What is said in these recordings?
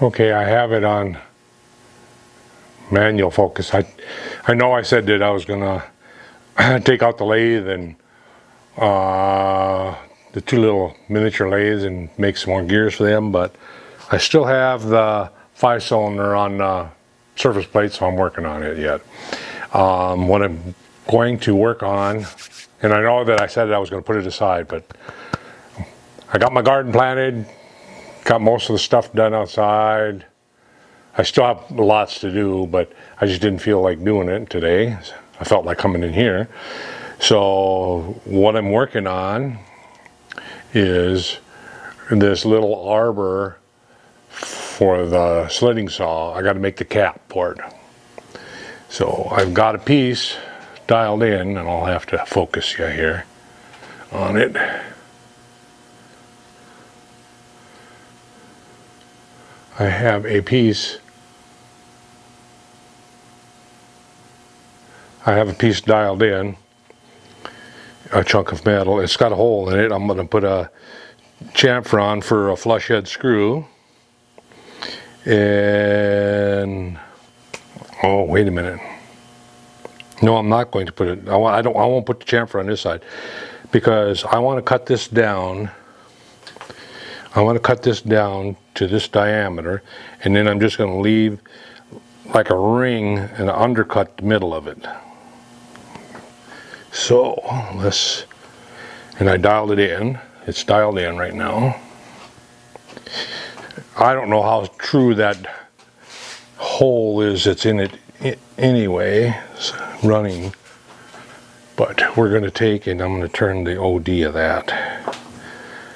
Okay, I have it on manual focus. I know I said that I was gonna take out the lathe and the two little miniature lathes and make some more gears for them, but I still have the 5-cylinder on surface plate, so I'm working on it yet. What I'm going to work on, and I know that I said that I was going to put it aside, but I got my garden planted, got most of the stuff done outside. I still have lots to do, but I just didn't feel like doing it today. I felt like coming in here. So what I'm working on is this little arbor for the slitting saw. I got to make the cap for it. So I've got a piece dialed in, and I'll have to focus you here on it. I have a piece. I have a piece dialed in, a chunk of metal. It's got a hole in it. I'm going to put a chamfer on for a flush head screw. And oh, wait a minute. No, I'm not going to put it. I won't put the chamfer on this side because I want to cut this down. I want to cut this down to this diameter, and then I'm just going to leave like a ring and undercut the middle of it. So and I dialed it in. It's dialed in right now. I don't know how true that hole is that's in it anyway, it's running, but we're going to take and I'm going to turn the OD of that.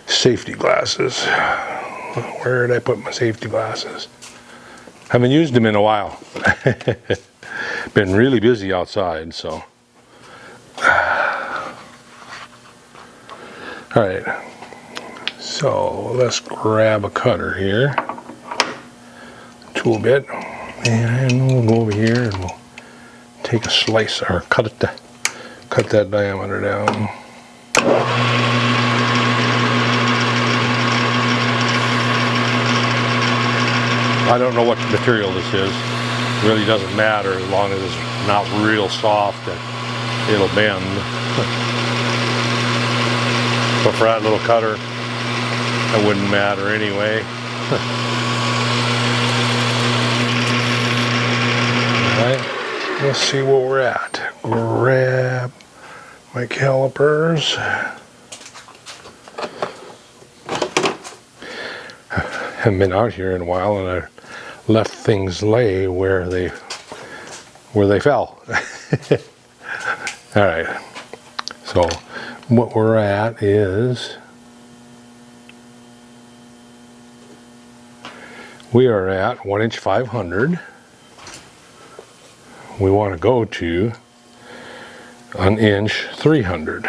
Safety glasses. Where did I put my safety glasses? Haven't used them in a while. Been really busy outside, so. Alright, so let's grab a cutter here, tool bit, and we'll go over here and we'll take a slice or cut that diameter down. I don't know what material this is. It really doesn't matter as long as it's not real soft that it'll bend. But for that little cutter, it wouldn't matter anyway. Alright, let's see where we're at. Grab my calipers. Haven't been out here in a while, and I left things lay where they fell. Alright, so what we're at is we are at 1 inch 500. We want to go to 1 inch 300.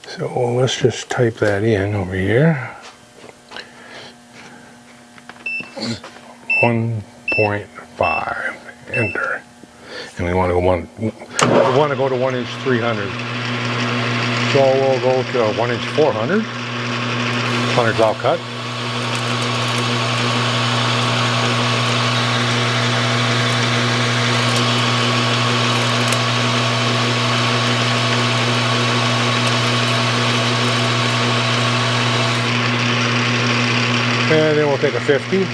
So let's just type that in over here. 1.5, enter. And we want to go to 1 inch 300. So we'll go to 1 inch 400. 100's all cut. And then we'll take a 50.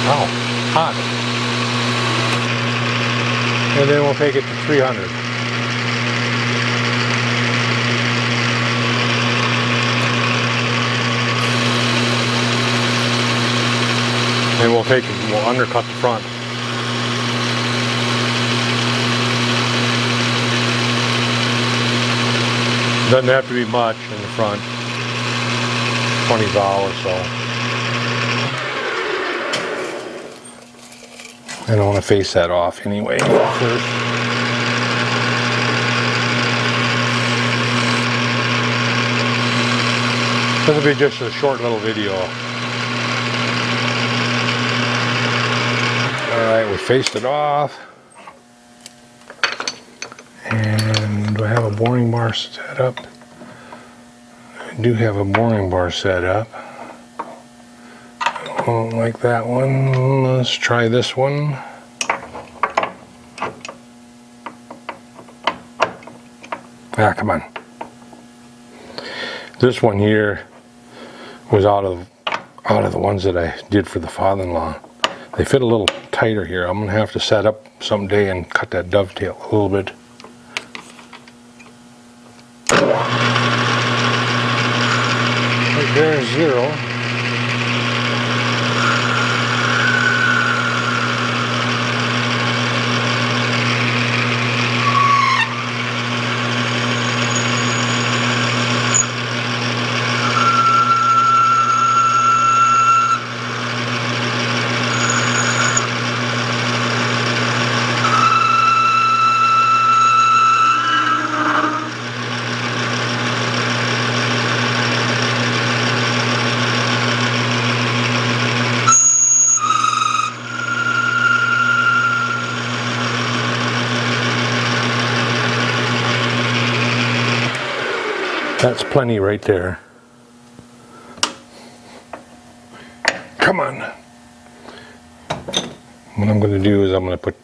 Wow, hot. And then we'll take it to 300. And we'll undercut the front. Doesn't have to be much in the front. 20 thou or so. And I want to face that off anyway first. This will be just a short little video. Alright, we faced it off. And do I have a boring bar set up? I do have a boring bar set up. I don't like that one. Let's try this one. Ah, come on. This one here was out of the ones that I did for the father-in-law. They fit a little tighter here. I'm gonna have to set up someday and cut that dovetail a little bit. Right there, 0. That's plenty right there. Come on. What I'm going to do is I'm going to put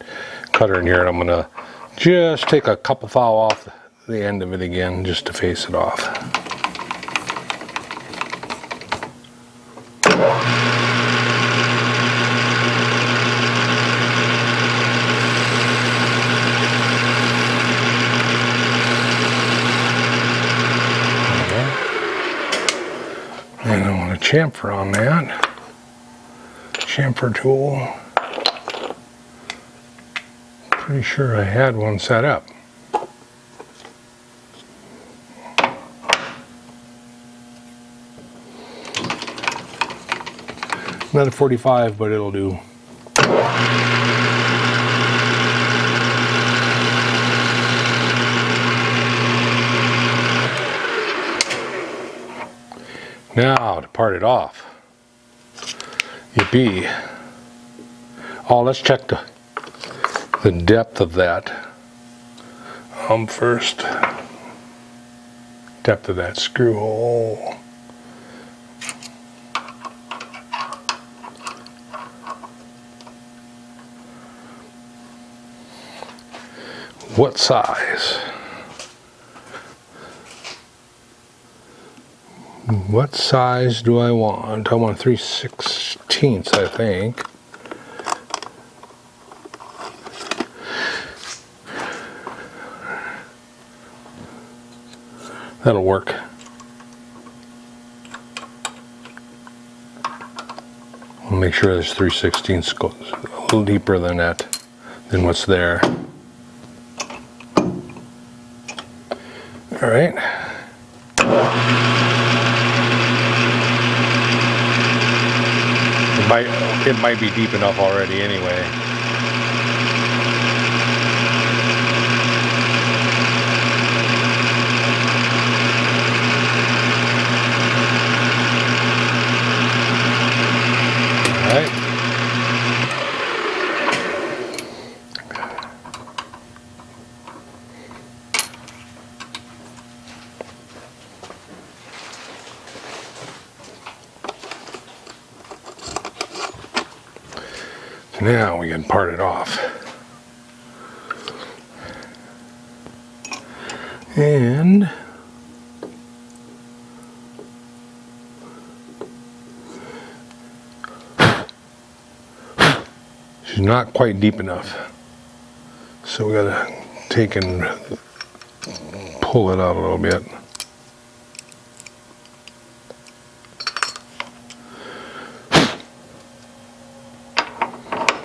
cutter in here and I'm going to just take a couple foul off the end of it again just to face it off. And I want a chamfer on that. Chamfer tool. Pretty sure I had one set up. Not a 45, but it'll do. Now to part it off. Yippee. Oh, let's check the depth of that. First. Depth of that screw hole. What size? What size do I want? I want 3/16, I think. That'll work. I'll make sure this 3/16 goes a little deeper than that, than what's there. All right. It might be deep enough already anyway. All right. Now we can part it off. And she's not quite deep enough. So we gotta take and pull it out a little bit.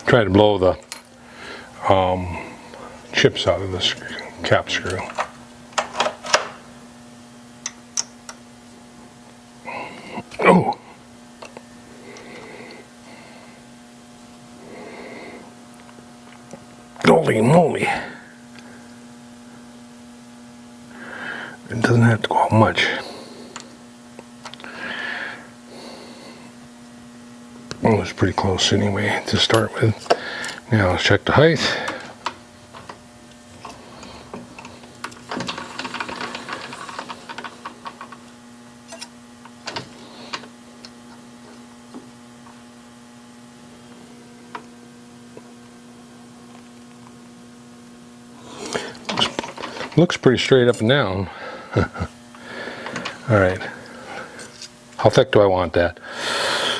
Try to blow the chips out of the cap screw. Oh! Holy moly! It doesn't have to go out much. Well, it's pretty close anyway to start with. Now let's check the height. Looks pretty straight up and down. All right. How thick do I want that?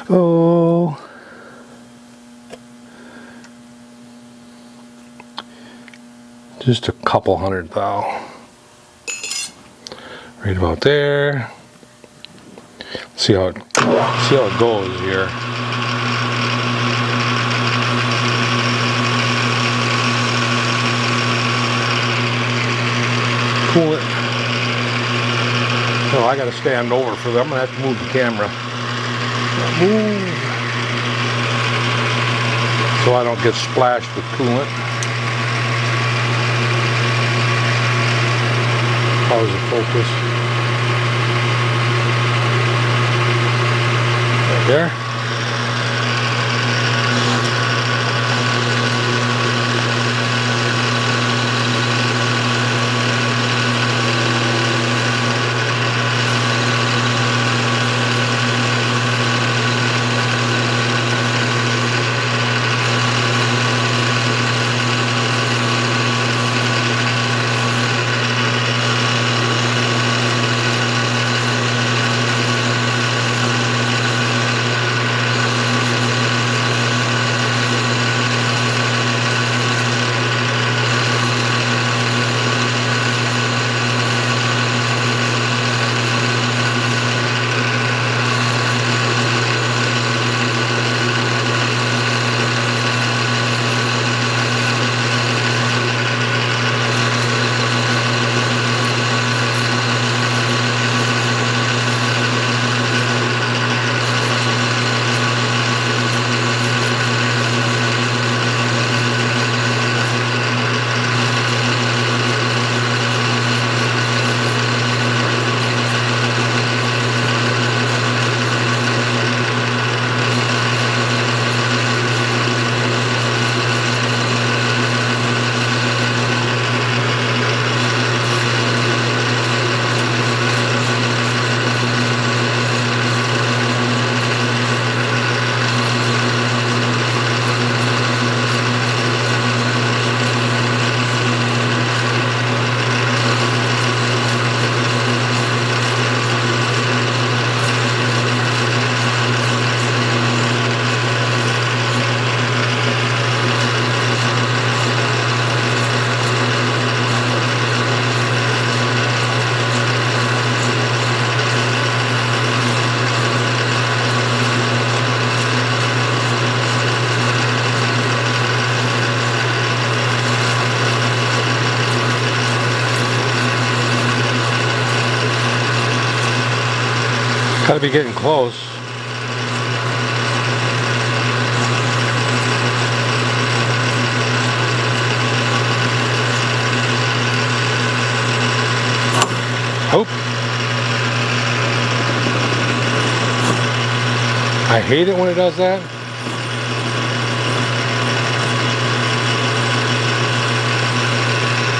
Oh, just a couple hundred thou. Right about there. See how it goes here. Cool it. Oh, I got to stand over for them. I'm gonna have to move the camera. Move. So I don't get splashed with coolant. How's the focus? Right there. Gotta be getting close. Oh. I hate it when it does that.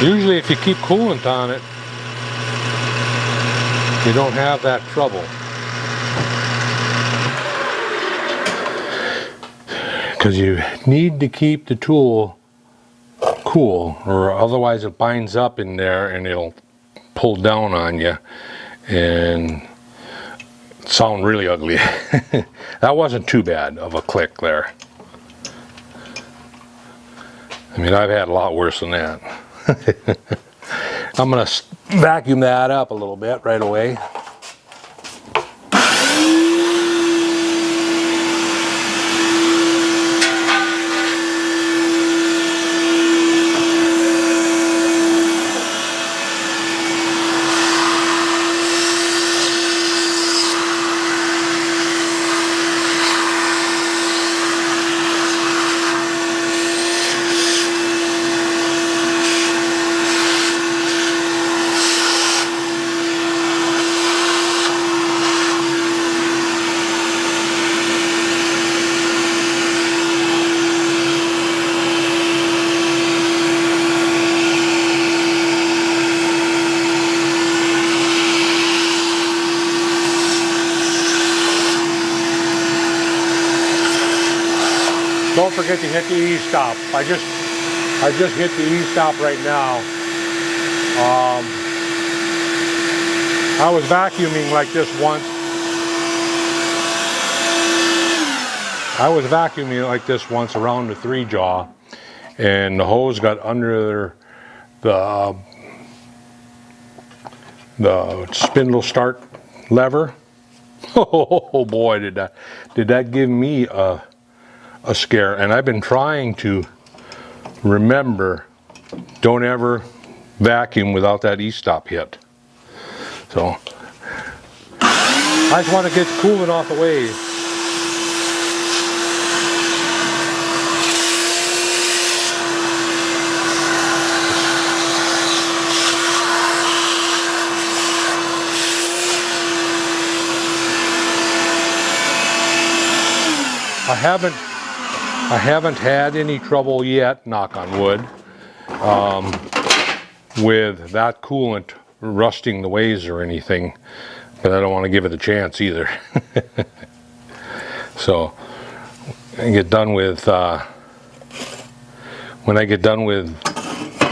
Usually if you keep coolant on it, you don't have that trouble. Because you need to keep the tool cool, or otherwise it binds up in there and it'll pull down on you and sound really ugly. That wasn't too bad of a click there. I mean, I've had a lot worse than that. I'm going to vacuum that up a little bit right away. don't forget to hit the E-stop. I just hit the E-stop right now. I was vacuuming like this once. Around the 3-jaw, and the hose got under the spindle start lever. Oh boy, did that give me a scare. And I've been trying to remember, don't ever vacuum without that E-stop hit. So I just want to get cooling off the way. I haven't had any trouble yet, knock on wood, with that coolant rusting the ways or anything, but I don't want to give it a chance either. So when I get done with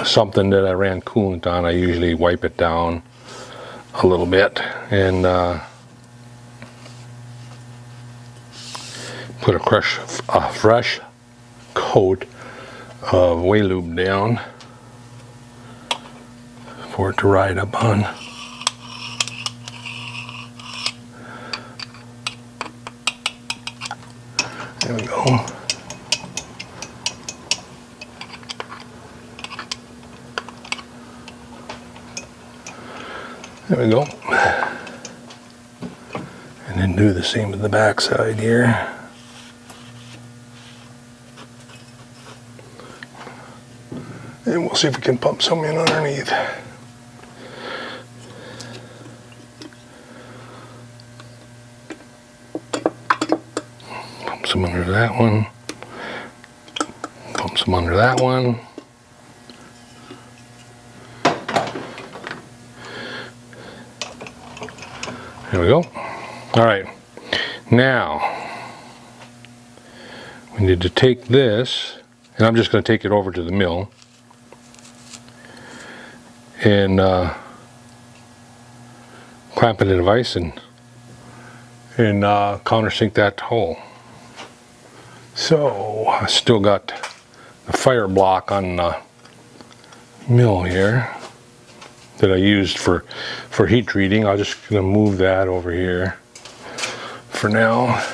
something that I ran coolant on, I usually wipe it down a little bit and put a fresh coat of whey lube down for it to ride up on. There we go. There we go. And then do the same with the back side here. And we'll see if we can pump some in underneath. Pump some under that one. Pump some under that one. There we go. All right. Now, we need to take this, and I'm just going to take it over to the mill and clamp it in a vise and countersink that hole. So I still got the fire block on the mill here that I used for heat treating. I'm just going to move that over here for now.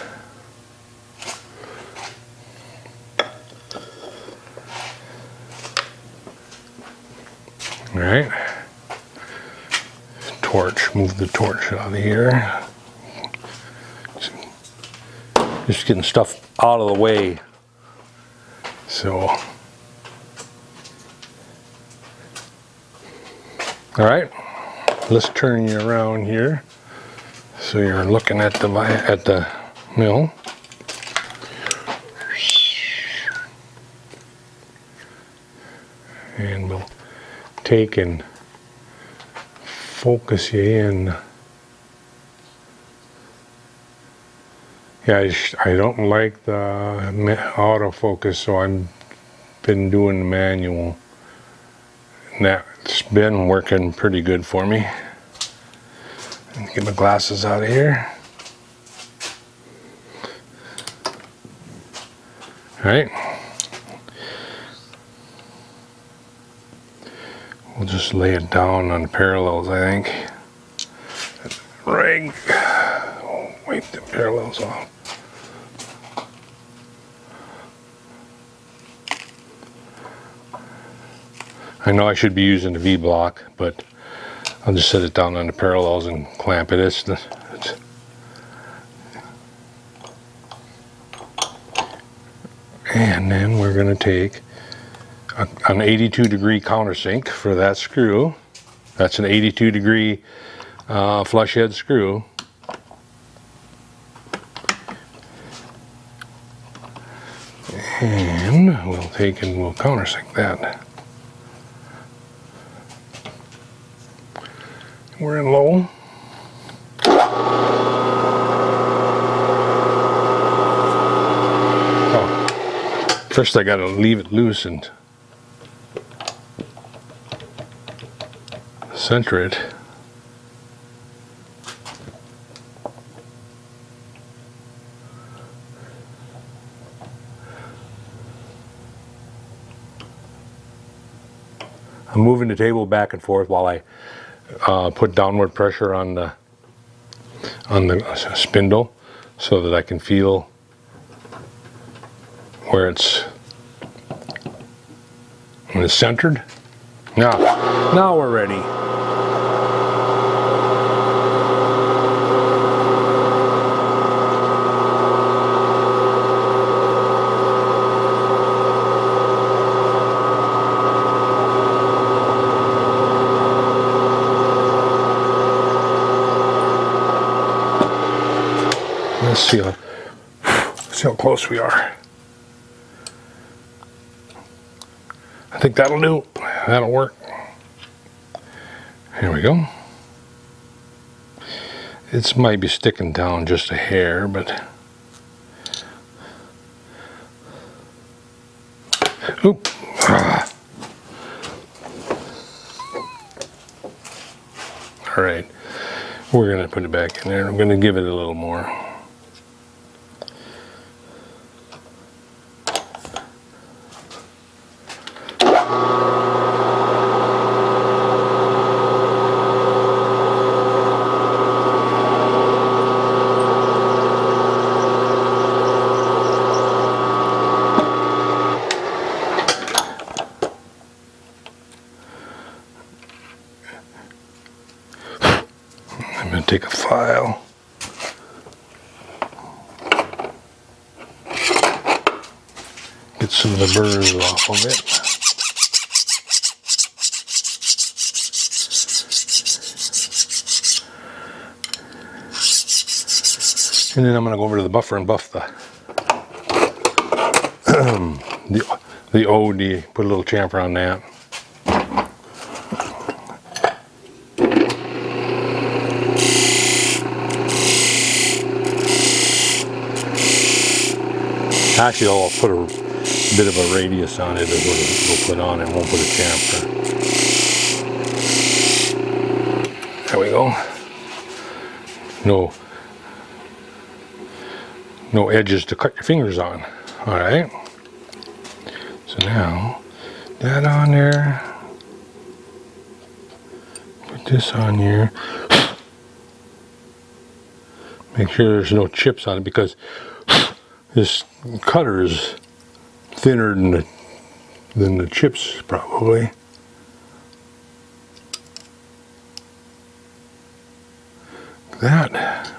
All right, torch, move the torch out of here. Just getting stuff out of the way. So, all right, let's turn you around here so you're looking at the mill. And we'll take and focus you in. Yeah, I don't like the autofocus, so I've been doing the manual. And that's been working pretty good for me. Get my glasses out of here. All right. We'll just lay it down on the parallels, I think. Right. Wipe the parallels off. I know I should be using the V-block, but I'll just set it down on the parallels and clamp it. And then we're going to take an 82-degree countersink for that screw. That's an 82-degree flush head screw. And we'll take and we'll countersink that. We're in low. Oh. First I gotta leave it loose and center it. I'm moving the table back and forth while I put downward pressure on the spindle so that I can feel where it's centered. Now we're ready. Let's see how close we are. I think that'll do. That'll work. Here we go. It might be sticking down just a hair, but oop. All right, we're gonna put it back in there. I'm gonna give it a little more. I'm going to take a file. Get some of the burrs off of it. And then I'm going to go over to the buffer and buff the OD, put a little chamfer on that. Actually, I'll put a bit of a radius on it is what we'll put on it. Won't put a chamfer. There we go. No edges to cut your fingers on. All right. So now, that on there. Put this on here. Make sure there's no chips on it because this cutter is thinner than the chips probably. That.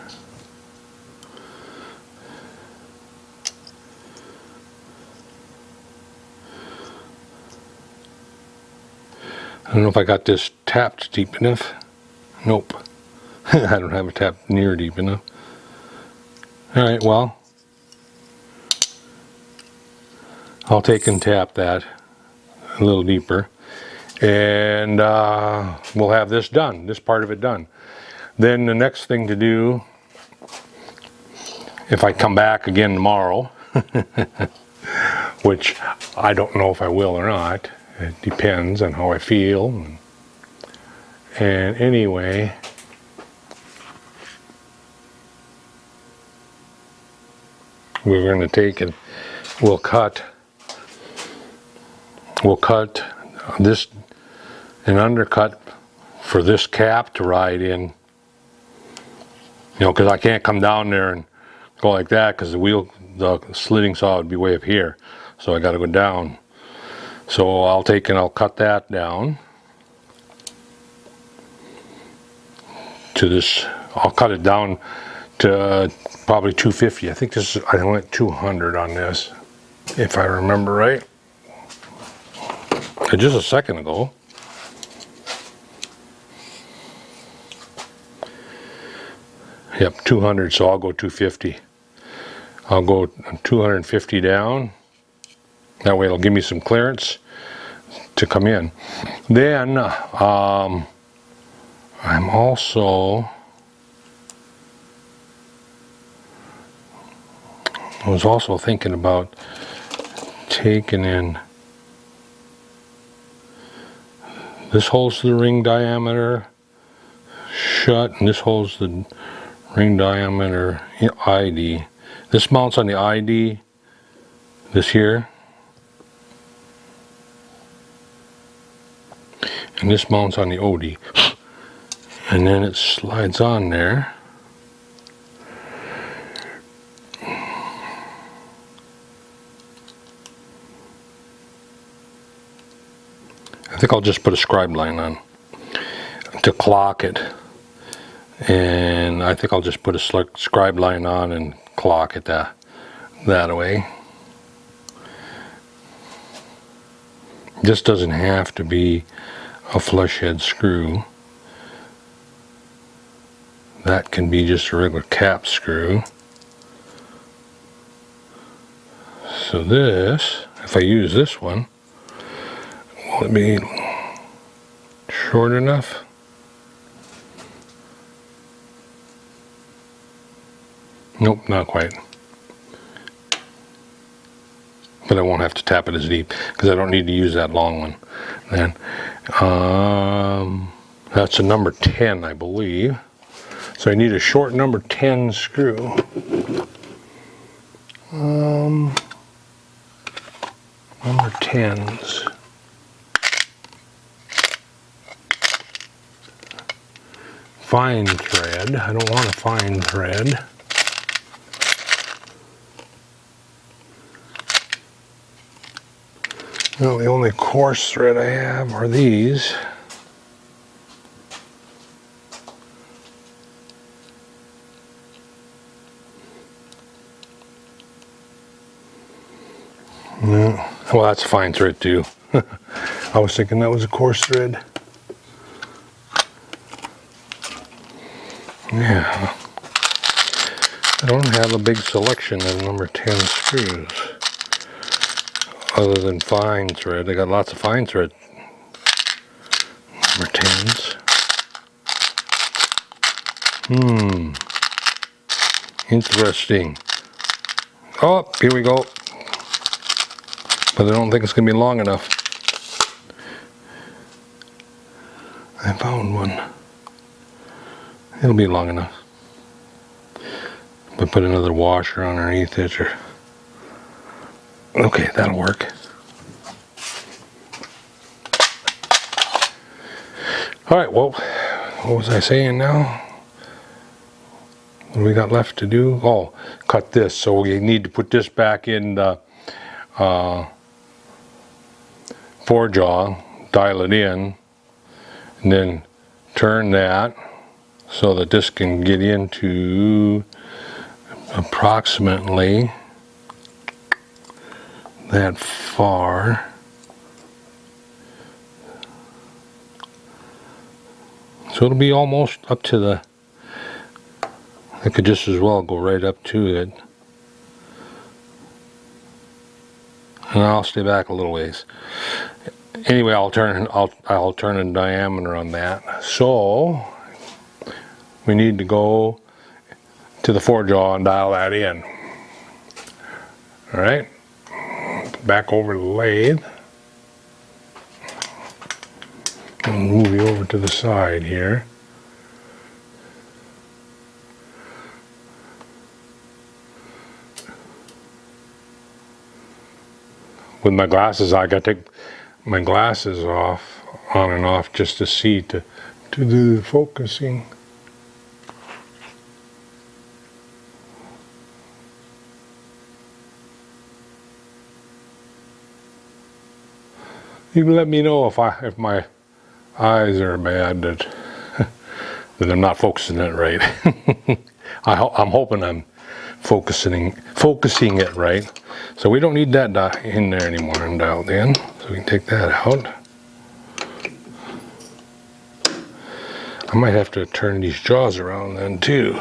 I don't know if I got this tapped deep enough. Nope. I don't have it tapped near deep enough. Alright, well, I'll take and tap that a little deeper. And we'll have this done, this part of it done. Then the next thing to do, if I come back again tomorrow, which I don't know if I will or not, it depends on how I feel. And anyway, we're going to take and we'll cut this, an undercut for this cap to ride in, you know, because I can't come down there and go like that because the slitting saw would be way up here, so I got to go down. So I'll take and I'll cut that down to this. I'll cut it down to probably 250. I think this is, I went 200 on this, if I remember right. Just a second ago. Yep, 200, so I'll go 250. I'll go 250 down. That way it'll give me some clearance to come in. Then I'm also, I was also thinking about taken in. This holds the ring diameter shut, and this holds the ring diameter ID. This mounts on the ID, this here, and this mounts on the OD, and then it slides on there. I think I'll just put a scribe line on to clock it, and I think I'll just put a scribe line on and clock it that way. This doesn't have to be a flush head screw. That can be just a regular cap screw. So this, if I use this one, will it be short enough? Nope, not quite. But I won't have to tap it as deep because I don't need to use that long one then. That's a number 10, I believe. So I need a short number 10 screw. Number 10s. Fine thread. I don't want a fine thread. Well, the only coarse thread I have are these. Yeah. Well, that's a fine thread too. I was thinking that was a coarse thread. Yeah. I don't have a big selection of number 10 screws. Other than fine thread. I got lots of fine thread number 10s. Interesting. Oh, here we go. But I don't think it's going to be long enough. I found one. It'll be long enough. But put another washer underneath it, or okay, that'll work. All right, well, what was I saying now? What do we got left to do? Oh, cut this. So we need to put this back in the 4-jaw, dial it in, and then turn that so that this can get into approximately that far. So it'll be almost up to the, I could just as well go right up to it. And I'll stay back a little ways. Anyway, I'll turn a diameter on that. So we need to go to the 4-jaw and dial that in. All right, back over the lathe. And move you over to the side here. With my glasses, I got to take my glasses off, on and off, just to see, to do the focusing. You can let me know if my eyes are bad, that I'm not focusing it right. I'm hoping I'm focusing it right. So we don't need that in there anymore and dialed in. So we can take that out. I might have to turn these jaws around then too.